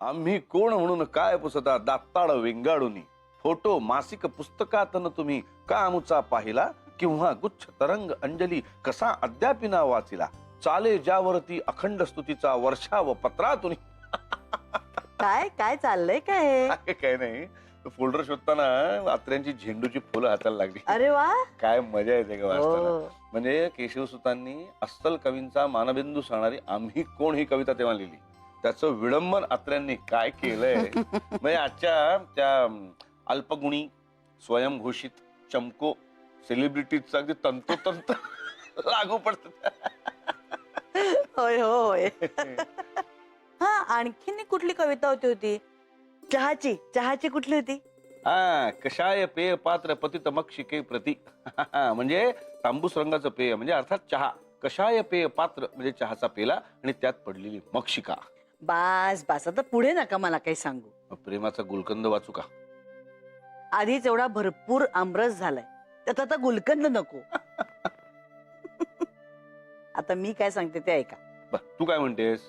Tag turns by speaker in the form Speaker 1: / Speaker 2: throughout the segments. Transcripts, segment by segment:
Speaker 1: आम्ही कोण म्हणून काय पुसता दाताळ विंगाडूनी, फोटो मासिक पुस्तकातन तुम्ही का आमुचा पाहिला, किंवा गुच्छ तरंग अंजली कसा अद्यापिना वाचिला, चाले ज्यावरती अखंड स्तुतीचा वर्षाव पत्रातून.
Speaker 2: काय काय चाललंय काय हे?
Speaker 1: काय नाही, फोल्डर शोधताना आत्र्यांची झेंडूची फुलं हाताला लागली.
Speaker 2: अरे वा.
Speaker 1: काय मजा येते का वाचताना.
Speaker 2: हो.
Speaker 1: म्हणजे केशवसुतांनी अस्सल कवींचा मानबिंदू सांगणारी आम्ही कोण ही कविता तेव्हा लिहिली. त्याचं विडंबन आत्र्यांनी काय केलंय. म्हणजे आजच्या त्या अल्पगुणी स्वयंघोषित चमको सेलिब्रिटीचा अगदी तंतोतंत लागू पडत.
Speaker 2: होय होय. हा, आणखीन एक कुठली कविता होती? चहाची चहाची कुठली होती?
Speaker 1: हा, कषाय पेय पात्र पतित मक्षिके प्रती. म्हणजे तांबूस रंगाचं पेय म्हणजे अर्थात चहा. कषाय पेय पात्र म्हणजे चहाचा पेला आणि त्यात पडलेली मक्षिका.
Speaker 2: बास बास, आता पुढे नका मला काही सांगू.
Speaker 1: प्रेमाचा गुलकंद वाचू का?
Speaker 2: आधीच एवढा भरपूर आमरस झालाय, त्यात आता गुलकंद नको. आता मी काय सांगते ते ऐका.
Speaker 1: तू काय म्हणतेस?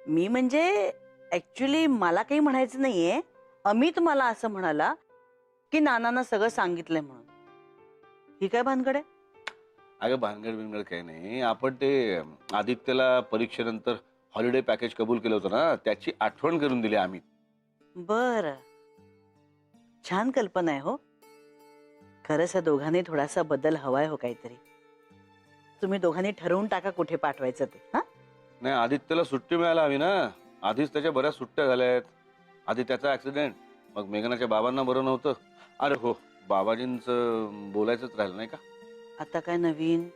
Speaker 2: मी म्हणजे ऍक्च्युली मला काही म्हणायचं नाहीये. अमित मला असं म्हणाला की नानांना सगळं सांगितलंय म्हणून. ही काय भानगड आहे?
Speaker 1: अगं भानगड बिनगड काही नाही. आपण ते आदित्यला परीक्षेनंतर हॉलिडे पॅकेज कबूल केलं होतं ना, त्याची आठवण करून दिली आम्ही.
Speaker 2: बर, छान कल्पना आहे हो. खरंच या दोघांनी थोडासा बदल हवाय हो काहीतरी. तुम्ही दोघांनी ठरवून टाका कुठे पाठवायचं ते. हा,
Speaker 1: नाही, आदित्यला सुट्टी मिळायला हवी ना. आधीच त्याच्या बऱ्याच सुट्ट्या झाल्यात. आधी त्याचा ऍक्सिडेंट, मग मेघनाच्या बाबांना बरं नव्हतं. अरे हो, बाबाजींचं बोलायचंच राहिलं नाही का.
Speaker 2: आता काय नवीन?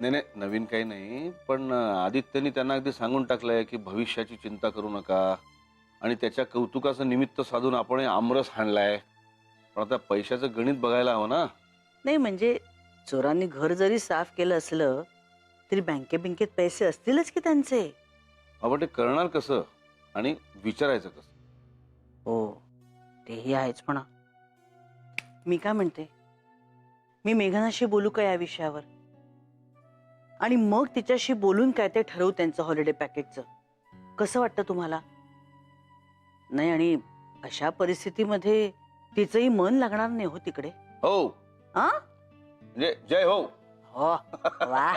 Speaker 1: नाही नाही, नवीन काही नाही, पण आदित्यनी त्यांना अगदी सांगून टाकलंय की भविष्याची चिंता करू नका. आणि त्याच्या कौतुकाचं निमित्त साधून आपण आमरस हाणलाय. पण आता पैशाचं गणित बघायला हवं ना.
Speaker 2: नाही म्हणजे चोरांनी घर जरी साफ केलं असलं तरी बँकेत पैसे असतीलच की त्यांचे.
Speaker 1: आपण ते करणार कसं आणि विचारायचं कसं?
Speaker 2: हो, तेही आहेच म्हणा. मी काय म्हणते, मी मेघनाशी बोलू का या विषयावर? आणि मग तिच्याशी बोलून काय ते ठरवू त्यांचं हॉलिडे पॅकेजचं. कसं वाटतं तुम्हाला? नाही, आणि अशा परिस्थितीमध्ये तिचंही मन लागणार नाही हो तिकडे.
Speaker 1: हो,
Speaker 2: हा,
Speaker 1: म्हणजे जय हो.
Speaker 2: हो वा.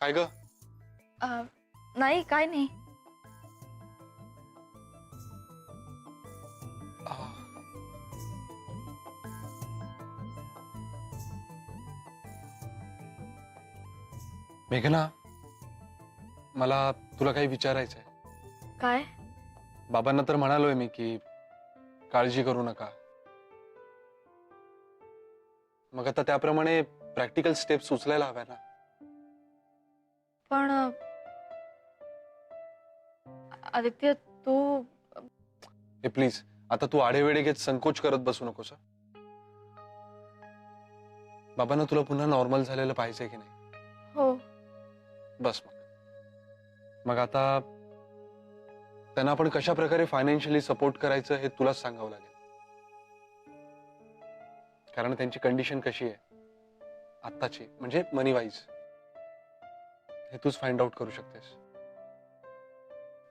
Speaker 3: काय ग?
Speaker 4: नाही, काय नाही.
Speaker 3: मेघना, मला तुला काही विचारायचंय.
Speaker 4: काय?
Speaker 3: बाबांना तर म्हणालोय मी की काळजी करू नका. मग आता त्याप्रमाणे प्रॅक्टिकल स्टेप्स उचलायला हव्या ना.
Speaker 4: पण आदित्य, तू
Speaker 3: हे प्लीज, आता तू आढेवेढे घेत संकोच करत बसू नकोस. बाबांना तुला पुन्हा नॉर्मल झालेलं पाहिजे की नाही?
Speaker 4: हो.
Speaker 3: बस मग आता त्यांना आपण कशा प्रकारे फायनान्शियली सपोर्ट करायचं हे तुलाच सांगावं लागेल. कारण त्यांची कंडिशन कशी आहे आत्ताची, म्हणजे मनी वाईज, हे तूच फाइंड आउट करू शकतेस.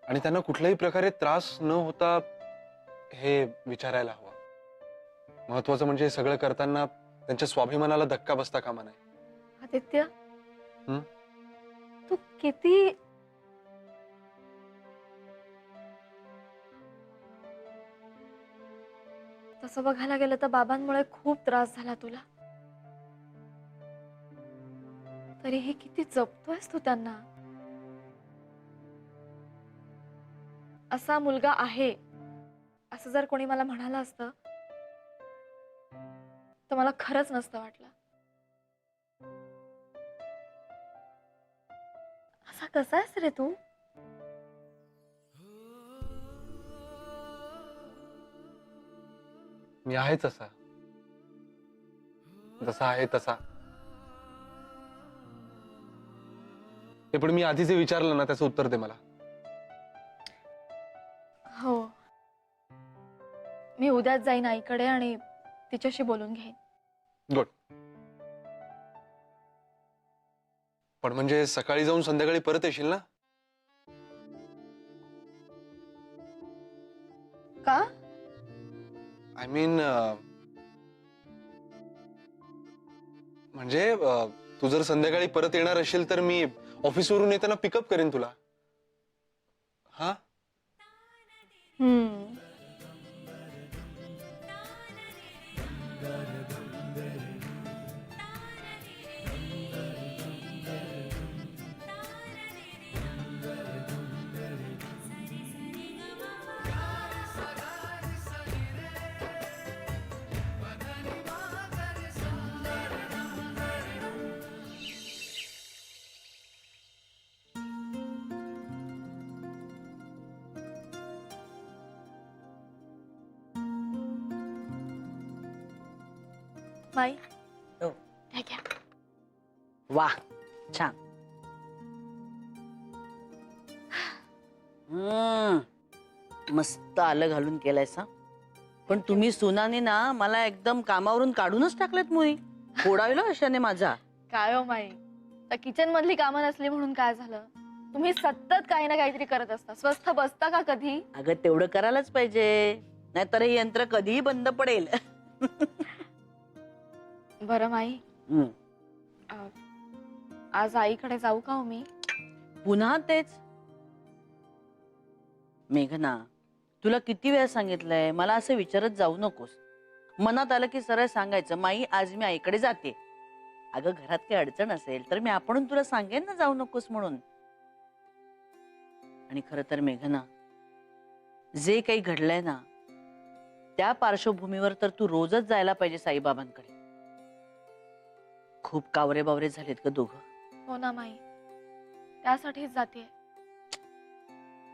Speaker 3: आणि त्यांना कुठल्याही प्रकारे त्रास न होता हे विचारायला हवं. महत्वाचं म्हणजे हे सगळं करताना त्यांच्या स्वाभिमानाला धक्का बसता कामा नये.
Speaker 4: आदित्य,
Speaker 3: हं?
Speaker 4: तू किती तसं बघायला गेलं तर बाबांमुळे खूप त्रास झाला तुला. तरीही किती जपतोयस तू त्यांना. असा मुलगा आहे असं जर कोणी मला म्हणालं असतं तर मला खरंच नसतं वाटलं. असा कसा आहेस रे तू?
Speaker 3: मी आहेच असा, जसा आहे तसा. ते पण मी आधी जे विचारलं ना त्याचं उत्तर दे मला.
Speaker 4: हो, मी उद्याच जाईन आईकडे आणि तिच्याशी बोलून घेईन.
Speaker 3: गुड. पण म्हणजे सकाळी जाऊन संध्याकाळी परत येशील ना?
Speaker 4: का?
Speaker 3: आय मीन म्हणजे तू जर संध्याकाळी परत येणार असेल तर मी ऑफिसवरून येताना पिकअप करेन तुला. हा?
Speaker 4: हम्म. माई,
Speaker 2: हो.
Speaker 4: हे घ्या.
Speaker 2: वा, छान. मस्त आलं घालून केलायस हा. पण तुम्ही सुनाने ना मला एकदम कामावरून काढूनच टाकलेत मुली. फोडायला अशाने माझा.
Speaker 4: काय हो माई, तर किचन मधली कामं नसली म्हणून काय झालं? तुम्ही सतत काही ना काहीतरी करत असता. स्वस्थ बसता का कधी?
Speaker 2: अगं तेवढं करायलाच पाहिजे, नाहीतर हे यंत्र कधीही बंद पडेल.
Speaker 4: बरं माई,
Speaker 2: हम्म.
Speaker 4: आज आईकडे जाऊ का हो मी?
Speaker 2: पुन्हा तेच. मेघना, तुला किती वेळा सांगितलंय मला असं विचारत जाऊ नकोस. मनात आलं की सरळ सांगायचं, माई आज मी आईकडे जाते. अगं घरात काही अडचण असेल तर मी आपण तुला सांगेन ना जाऊ नकोस म्हणून. आणि खरं तर मेघना, जे काही घडलंय ना त्या पार्श्वभूमीवर तर तू रोजच जायला पाहिजे साईबाबांकडे. खूप कावरे बावरे झालेत ग दोघं.
Speaker 4: हो ना माई, त्यासाठीच जाते.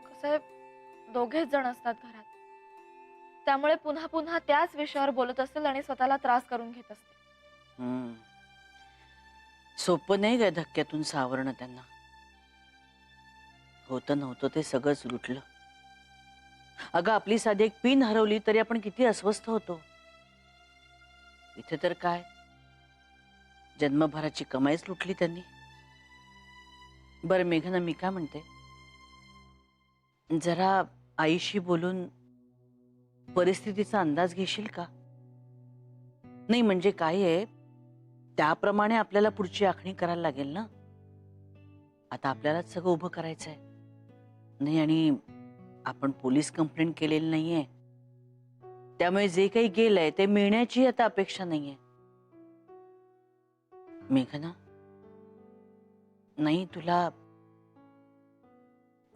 Speaker 4: कसे दोघेच जण असतात घरात, त्यामुळे पुन्हा पुन्हा त्याच विषयावर बोलत असेल आणि स्वतःला त्रास करून घेत असते.
Speaker 2: सोपं नाही ग धक्क्यातून सावरणं त्यांना. होतं नव्हतं ते सगळंच लुटलं. अगं आपली साधी एक पिन हरवली तरी आपण किती अस्वस्थ होतो. इथे तर काय जन्मभराची कमाईच लुटली त्यांनी. बरं मेघना, मी काय म्हणते, जरा आईशी बोलून परिस्थितीचा अंदाज घेशील का? नाही म्हणजे काय आहे, त्याप्रमाणे आपल्याला पुढची आखणी करायला लागेल ना. आता आपल्यालाच सगळं उभं करायचंय नाही, आणि आपण पोलीस कंप्लेंट केलेली नाहीये, त्यामुळे जे काही गेलंय ते मिळण्याची आता अपेक्षा नाहीये. मेघना, नाही तुला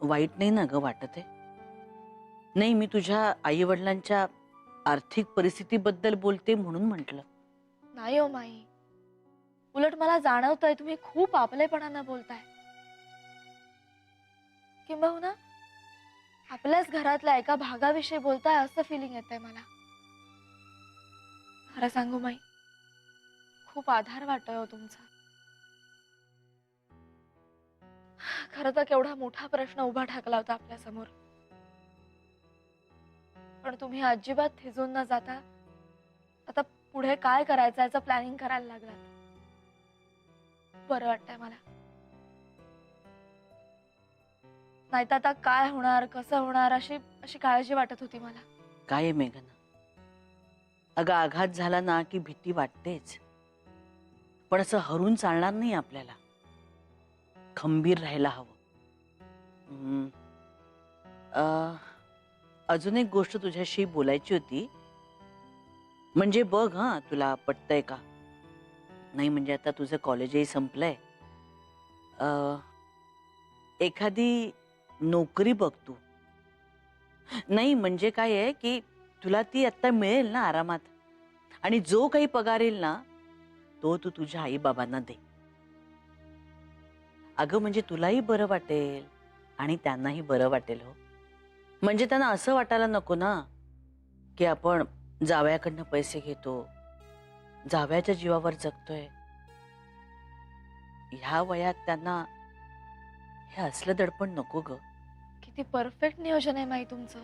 Speaker 2: वाईट नाही ना ग वाटत आहे? नाही, मी तुझ्या आई वडिलांच्या आर्थिक परिस्थितीबद्दल बोलते म्हणून म्हटलं.
Speaker 4: नाही हो माई, उलट मला जाणवतंय तुम्ही खूप आपलेपणानं बोलताय. किंबहुना आपल्याच घरातल्या एका भागाविषयी बोलताय असं फिलिंग येतंय मला. खरं सांगू माई, खूप आधार वाटतोय हो तुमचा. खरं तर केवढा मोठा प्रश्न उभा ठाकला होता आपल्या समोर, पण तुम्ही अजिबात थिजून न जाता आता पुढे काय करायचं याचं प्लॅनिंग करायला लागलात. बरं वाटतंय मला. नाही तर आता काय होणार, कसं होणार अशी अशी काळजी वाटत होती मला.
Speaker 2: काय आहे मेघना, अगं आघात झाला ना की भीती वाटतेच, पण असं हरून चालणार नाही आपल्याला. खंबीर राहायला हवं. अजून एक गोष्ट तुझ्याशी बोलायची होती. म्हणजे बघ हा, तुला पटतंय का नाही. म्हणजे आता तुझं कॉलेजही संपलंय. एखादी नोकरी बघ तू. नाही म्हणजे काय आहे की तुला ती आता मिळेल ना आरामात, आणि जो काही पगार येईल ना तो तू तुझ्या आई बाबांना दे. अगं म्हणजे तुलाही बरं वाटेल आणि त्यांनाही बरं वाटेल. हो म्हणजे त्यांना असं वाटायला नको ना की आपण जावयाकडनं पैसे घेतो, जावयाच्या जीवावर जगतोय. ह्या वयात त्यांना हे असलं दडपण नको ग.
Speaker 4: किती परफेक्ट नियोजन आहे माई तुमचं.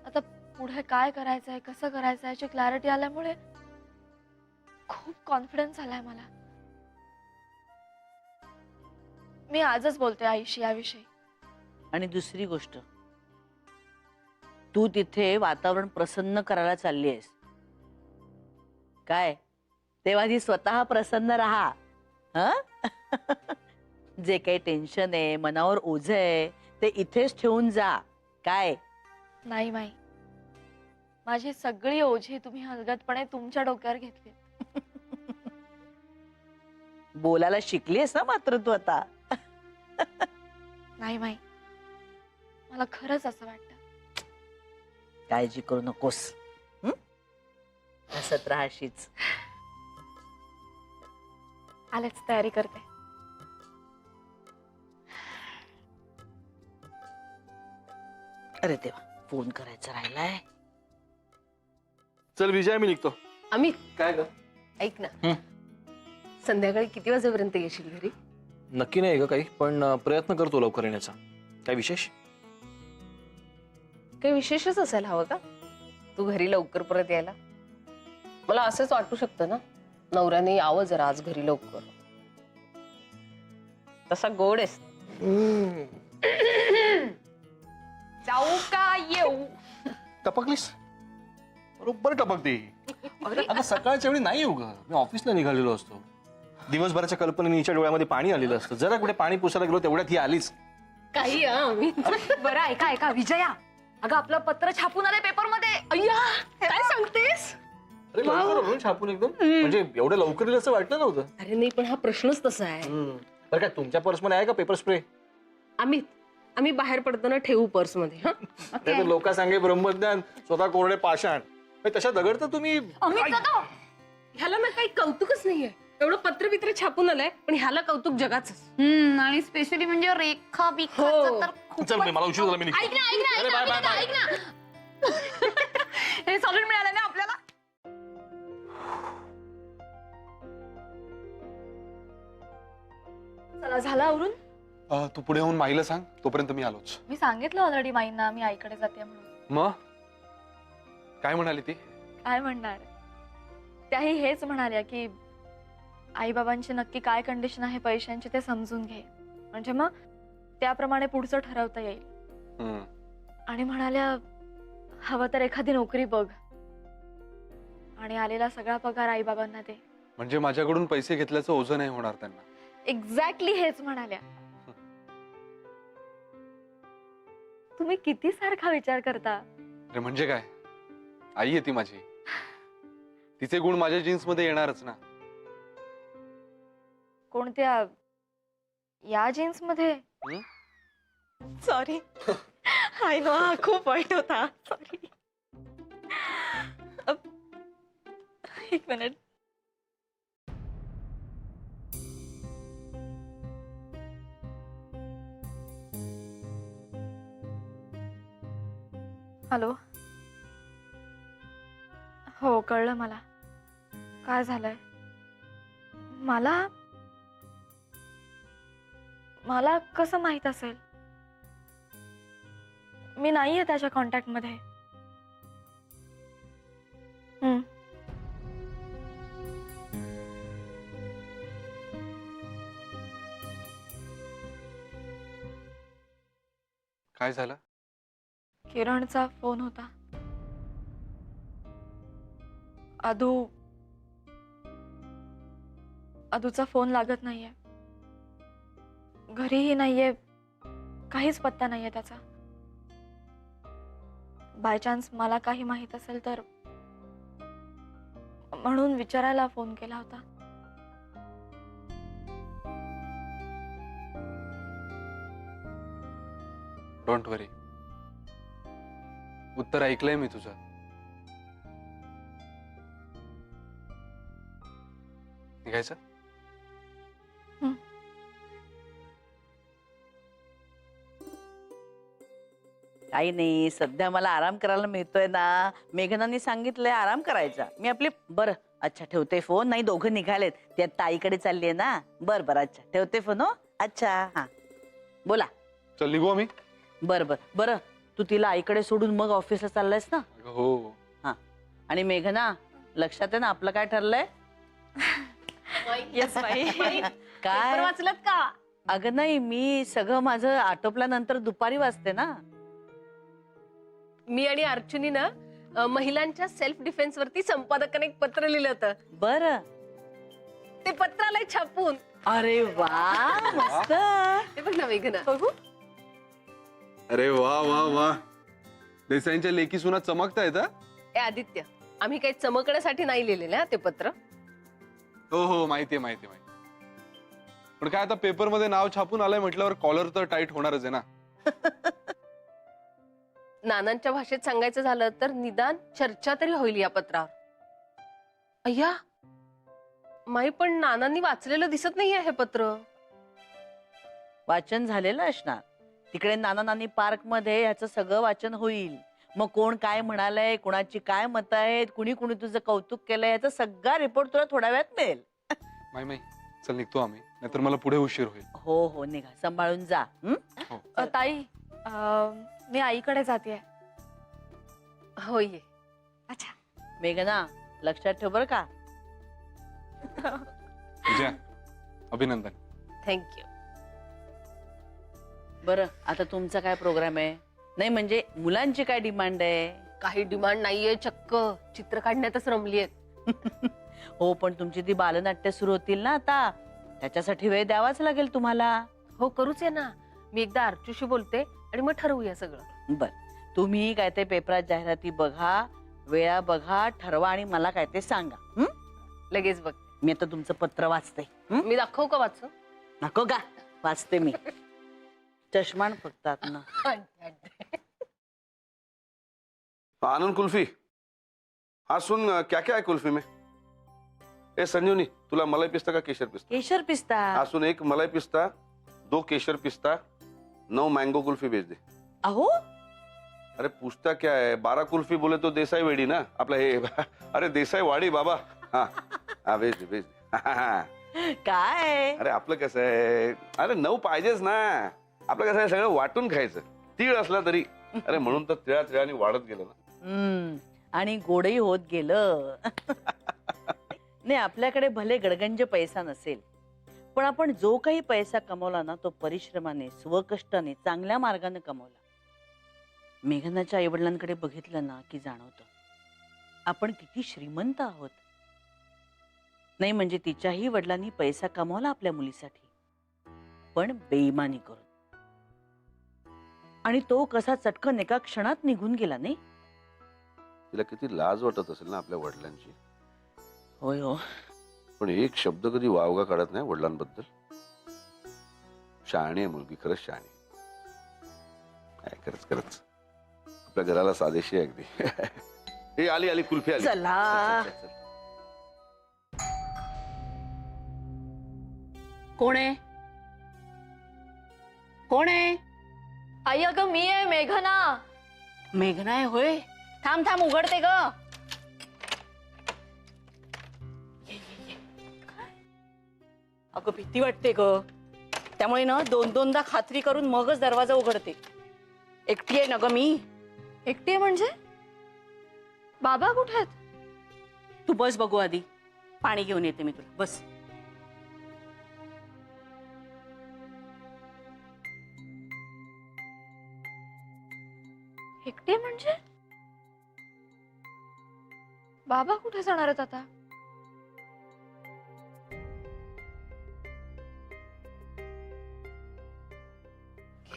Speaker 4: आता पुढे काय करायचंय, कसं करायचं याची क्लॅरिटी आल्यामुळे खूप कॉन्फिडन्स आलाय मला. मी आजच बोलते आईशी याविषयी.
Speaker 2: आणि दुसरी गोष्ट, तू तिथे वातावरण प्रसन्न करायला चालली आहेस काय? तेव्हा ती स्वतः प्रसन्न राहा. हं? जे काही टेन्शन आहे, मनावर ओझ आहे, ते इथेच ठेवून जा काय.
Speaker 4: नाही माई, माझी सगळी ओझी तुम्ही हलगतपणे तुमच्या डोक्यावर घेतली.
Speaker 2: बोलायला शिकलीस ना मात्र तू आता.
Speaker 4: नाही माई, मला खरंच असं वाटतं.
Speaker 2: काळजी करू नकोस. हं? हसत राहाशीच.
Speaker 4: आलेच, तयारी करते.
Speaker 2: अरे देवा, फोन करायचा राहिलाय.
Speaker 3: चल विजय, मी निघतो.
Speaker 5: अमित,
Speaker 3: काय ग?
Speaker 5: ऐक ना, संध्याकाळी किती वाजेपर्यंत येशील घरी?
Speaker 6: नक्की नाही ग काही, पण प्रयत्न करतो लवकर येण्याचा. काय विशेष?
Speaker 5: काही विशेषच असायला हवं का तू घरी लवकर परत यायला? मला असंच वाटू शकतं ना, नवऱ्याने यावं जरा आज घरी लवकर. तसा गोड आहेस. जाऊ का येऊ?
Speaker 3: टपकलीस? बरोबर टपकती.
Speaker 6: आता सकाळच्या वेळी नाही येऊ ग, मी ऑफिसला निघालेलो असतो. दिवसभराच्या कल्पनेने हिच्या डोळ्यामध्ये पाणी आलेलं असतं. जरा कुठे पाणी पुसायला गेलो तेवढ्यात ही आलीच.
Speaker 5: काही अमित.
Speaker 4: बरं ऐका ऐका विजया, अगं आपलं पत्र छापून आलंय पेपर मध्ये.
Speaker 5: अय्या, काय सांगतेस?
Speaker 6: अरे लवकर आलो ना छापून एकदम. म्हणजे एवढं लवकर येईल असं वाटलं नव्हतं.
Speaker 5: अरे नाही, पण हा प्रश्नच तसा आहे.
Speaker 6: बरं काय तुमच्या पर्समध्ये आहे का पेपर स्प्रे?
Speaker 5: अमित, आम्ही बाहेर पडताना ठेवू पर्स मध्ये.
Speaker 6: नाही तर लोक सांगे ब्रह्मज्ञान, स्वतः कोरडे पाषाण. तशा दगड तर तुम्ही.
Speaker 5: ह्याला ना काही कौतुकच नाहीये. एवढं पत्र बित्र छापून आलंय, पण ह्याला कौतुक जगाच.
Speaker 7: आणि स्पेशली म्हणजे रेखा बिखाचं तर खूप.
Speaker 6: चल मला उशीर झाला, मी निघतो.
Speaker 7: ऐक ना ऐक ना
Speaker 6: अरे
Speaker 7: ऐक
Speaker 6: बाय,
Speaker 7: ना,
Speaker 6: बाय,
Speaker 7: ऐक ना. हे सॉल्यूट मिळालं ना आपल्याला.
Speaker 4: चला, झालं आवरून?
Speaker 3: तू पुढे येऊन माईला सांग, तोपर्यंत मी आलोच.
Speaker 4: मी सांगितलं ऑलरेडी माईंना मी आईकडे जाते म्हणून.
Speaker 3: मग काय म्हणाली ती?
Speaker 4: काय म्हणणार, त्याही हेच म्हणाल्या की आई बाबांची नक्की काय कंडिशन आहे पैशांची ते समजून घे, म्हणजे मग त्याप्रमाणे पुढचं ठरवता येईल. आणि म्हणाल्या हवं तर एखादी नोकरी बघ आणि आलेला सगळा पगार आई बाबांना दे.
Speaker 3: म्हणजे माझ्याकडून पैसे घेतल्याचं ओझं नाही होणार त्यांना.
Speaker 4: एक्झॅक्टली हेच म्हणाल्या. तुम्ही किती सारखा विचार करता.
Speaker 3: अरे म्हणजे काय, आई आहे ती माझी. तिचे गुण माझ्या जीन्स मध्ये येणारच ना.
Speaker 4: कोणत्या? या जीन्स मध्ये? सॉरी, आय नो, हा खूप वाईट होता. सॉरी. एक मिनिट. हॅलो. हो, कळलं मला. काय झालंय? मला मला कसं माहित असेल? मी नाहीये त्याच्या कॉन्टॅक्ट मध्ये.
Speaker 3: काय झालं?
Speaker 4: किरणचा फोन होता. अदूचा फोन लागत नाहीये, घरीही नाहीये, काहीच पत्ता नाहीये त्याचा. बाय चान्स मला काही माहित असेल तर म्हणून विचारायला फोन केला होता.
Speaker 3: डोंट वरी, उत्तर ऐकलंय मी तुझं. निघायचं?
Speaker 2: काही नाही, सध्या मला आराम करायला मिळतोय ना. मेघनाने सांगितलंय आराम करायचा. मी आपली बरं अच्छा ठेवते फोन. नाही दोघं निघालेत, त्या ताईकडे चाललीये ना. बर बर अच्छा ठेवते फोन. हो अच्छा हा बोला.
Speaker 3: चल निघू आम्ही.
Speaker 2: बर बर बरं, तू तिला आईकडे सोडून मग ऑफिसला चाललायस ना.
Speaker 3: अगं हो.
Speaker 2: आणि मेघना, लक्षात आहे ना आपलं काय ठरलंय?
Speaker 7: येस बाई. पेपर
Speaker 2: काय
Speaker 7: वाचलत का?
Speaker 2: अगं नाही, मी सगळं माझं आटोपल्यानंतर दुपारी वाचते ना.
Speaker 5: मी आणि अर्जुनी ना महिलांच्या सेल्फ डिफेन्स वरती संपादकाने एक पत्र लिहिलं होतं.
Speaker 2: बर,
Speaker 5: ते पत्र आलंय छापून.
Speaker 2: अरे वा मस्त.
Speaker 5: ते बघ ना मेघना.
Speaker 7: बघू.
Speaker 3: अरे वा वा वा, देसाईंच्या लेकी सुना चमकतायत हा.
Speaker 5: ए आदित्य, आम्ही काही चमकण्यासाठी नाही लिहिलेलं हा ते पत्र.
Speaker 3: हो हो माहितीये माहितीये माहिती. पण काय आता पेपर मध्ये नाव छापून आलंय म्हटल्यावर कॉलर तर टाईट होणारच आहे ना.
Speaker 5: नानांच्या भाषेत सांगायचं झालं तर निदान चर्चा तरी होईल या पत्रावर. अय्या माई, पण नानांनी वाचलेलं दिसत नाहीये हे पत्र.
Speaker 2: वाचन झालेलं असणार. तिकडे नाना नानी पार्क मध्ये ह्याचं सगळं वाचन होईल. मग कोण काय म्हणालंय, कोणाची काय मतं आहेत, कुणी कुणी तुझं कौतुक केलंय, याचा सगळा रिपोर्ट तुला थोड्या वेळात मिळेल.
Speaker 3: माई माई चल निघतो आम्ही, नाहीतर मला पुढे उशीर होईल.
Speaker 2: हो हो निघा, सांभाळून जा.
Speaker 4: ताई मी आईकडे जाते.
Speaker 5: होय.
Speaker 4: अच्छा.
Speaker 2: मेघना लक्षात ठेव बरं का.
Speaker 3: विजया, अभिनंदन.
Speaker 5: थँक्यू.
Speaker 2: बरं आता तुमचा काय प्रोग्राम आहे? नाही म्हणजे मुलांची काय डिमांड आहे?
Speaker 5: काही डिमांड नाहीये, चक्क चित्र काढण्यातच रमलीयेत.
Speaker 2: हो पण तुमची ती बालनाट्य सुरू होतील ना आता, त्याच्यासाठी वेळ द्यावाच लागेल तुम्हाला.
Speaker 5: हो करूच आहे ना. मी एकदा अर्चूशी बोलते आणि मग ठरवूया सगळं.
Speaker 2: बर, तुम्ही काय ते पेपरात जाहिराती बघा, वेळा बघा, ठरवा आणि मला काय ते सांगा.
Speaker 5: लगेच बघ.
Speaker 2: मी आता तुमचं पत्र वाचते.
Speaker 5: मी दाखवू का वाचू?
Speaker 2: नको का, वाचते मी. चष्मान फक्त आतनं.
Speaker 1: आनंद कुल्फी. हाँ सुन, क्या क्या है कुल्फी में? ए संजीवनी, तुला मलाई पिस्ता का केशर पिस्ता?
Speaker 2: केशर पिस्ता.
Speaker 1: हाँ सुन, 1 मलाई पिस्ता, 2 केशर पिस्ता, 9 मैंगो कुल्फी भेज दे.
Speaker 2: अहो
Speaker 1: अरे पूछता क्या है, 12 कुल्फी बोले तो देसाई वेडी ना आपला हे. अरे देसाई वाडी बाबा. हाँ हाँ भेज दे भेज दे.
Speaker 2: काय
Speaker 1: अरे आपलं कसं आहे, अरे 9 पाहिजेच ना. आपलं कसं आहे, सगळं वाटून खायचं. तीळ असला तरी. अरे म्हणून तर तिळाने वाढत गेलं ना.
Speaker 2: आणि गोडही होत गेलं. नाही आपल्याकडे भले गडगंज पैसा नसेल, पण आपण जो काही पैसा कमवला ना तो परिश्रमाने, स्वकष्टाने, चांगल्या मार्गाने कमवला. मेघनाच्या आईवडिलांकडे बघितलं ना की जाणवतं आपण किती श्रीमंत आहोत. नाही म्हणजे तिच्याही वडिलांनी पैसा कमवला आपल्या मुलीसाठी, पण बेईमानी करून. आणि तो कसा चटकन एका क्षणात निघून गेला नाही.
Speaker 1: तिला किती लाज वाटत असेल ना आपल्या वडिलांची.
Speaker 2: होय हो.
Speaker 1: पण एक शब्द कधी वावगा काढत नाही वडिलांबद्दल. शहाणी आहे मुलगी, खरंच शहाणी. काय खरंच आपल्या घराला सादेशी आहे अगदी. हे आली आली कुल्फी आली.
Speaker 2: चला.
Speaker 1: चल, चल, चल.
Speaker 7: कोण आहे? कोण आहे?
Speaker 4: आई अगं मी आहे मेघना.
Speaker 7: मेघना आहे होय. थांब थांब उघडते ग. अगं भीती वाटते ग, त्यामुळे ना 2-2दा खात्री करून मगच दरवाजा उघडते. एकटी आहे ना ग मी.
Speaker 4: एकटी आहे म्हणजे? बाबा कुठे आहेत?
Speaker 7: तू बस बघू आधी, पाणी घेऊन येते मी तुला. बस.
Speaker 4: एकटी आहे म्हणजे? बाबा कुठे जाणार आहेत आता?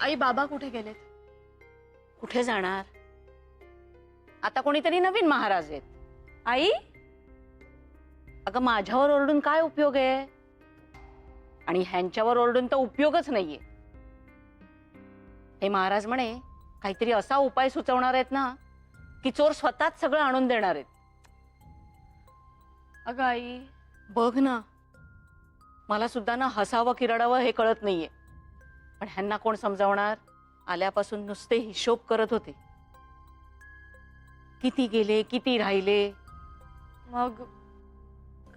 Speaker 4: आई बाबा कुठे गेलेत?
Speaker 7: कुठे जाणार? आता कोणीतरी नवीन महाराज आहेत. आई, अगं माझ्यावर ओरडून काय उपयोग आहे? आणि ह्यांच्यावर ओरडून तर उपयोगच नाहीये. हे महाराज म्हणे काहीतरी असा उपाय सुचवणार आहेत ना की चोर स्वतःच सगळं आणून देणार आहेत.
Speaker 4: अगं आई
Speaker 7: बघ ना, मला सुद्धा ना हसावं की रडावं हे कळत नाहीये. पण ह्यांना कोण समजावणार? आल्यापासून नुसते हिशोब करत होते. किती गेले, किती राहिले.
Speaker 4: मग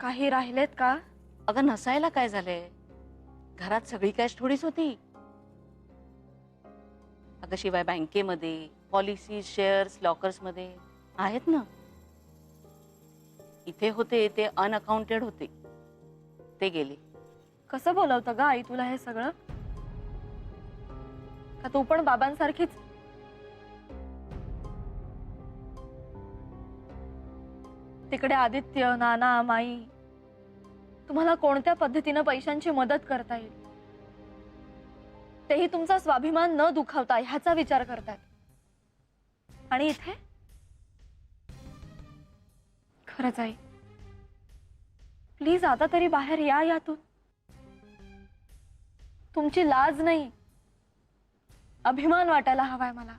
Speaker 4: काही राहिलेत का?
Speaker 7: अगं नसायला काय झालंय? घरात सगळी कॅश थोडीच होती. अगं शिवाय बँकेमध्ये पॉलिसी, शेअर्स, लॉकर्स मध्ये आहेत ना. इथे होते ते अनअकाउंटेड होते, ते गेले.
Speaker 4: कसं बोलवतं ग आई तुला हे सगळं? का तू पण बाबांसारखीच? तिकडे आदित्य, नाना, माई तुम्हाला कोणत्या पद्धतीनं पैशांची मदत करता येईल तेही तुमचा स्वाभिमान न दुखावता ह्याचा विचार करतायत. आणि इथे खरंच आई, प्लीज आता तरी बाहेर या यातून. तुमची लाज नाही, अभिमान वाटायला हवाय मला.